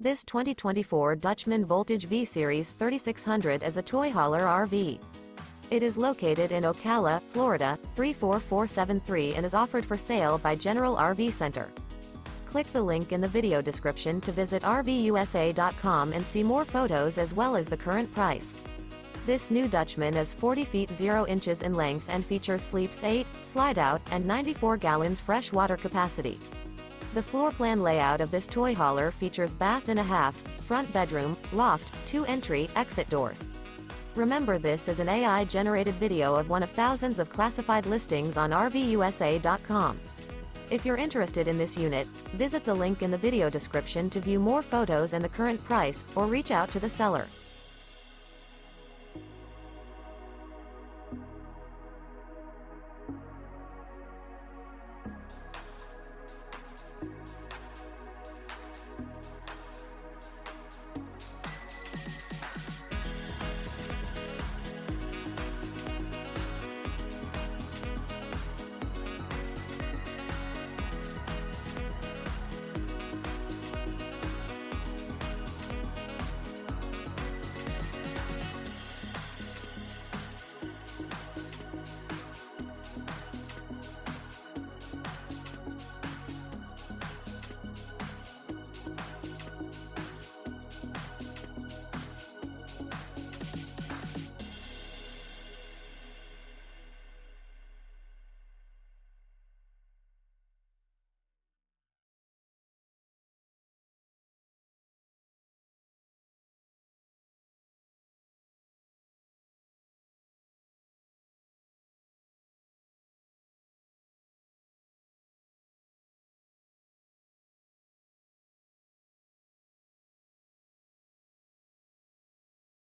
This 2024 Dutchmen Voltage V-Series 3600 is a toy hauler RV. It is located in Ocala, Florida, 34473 and is offered for sale by General RV Center. Click the link in the video description to visit RVUSA.com and see more photos as well as the current price. This new Dutchmen is 40 feet 0 inches in length and features sleeps 8, Slideout, and 94 gallons fresh water capacity. The floor plan layout of this toy hauler features bath and a half, front bedroom, loft, 2 entry/exit doors. Remember, this is an AI-generated video of one of thousands of classified listings on RVUSA.com. If you're interested in this unit, visit the link in the video description to view more photos and the current price, or reach out to the seller.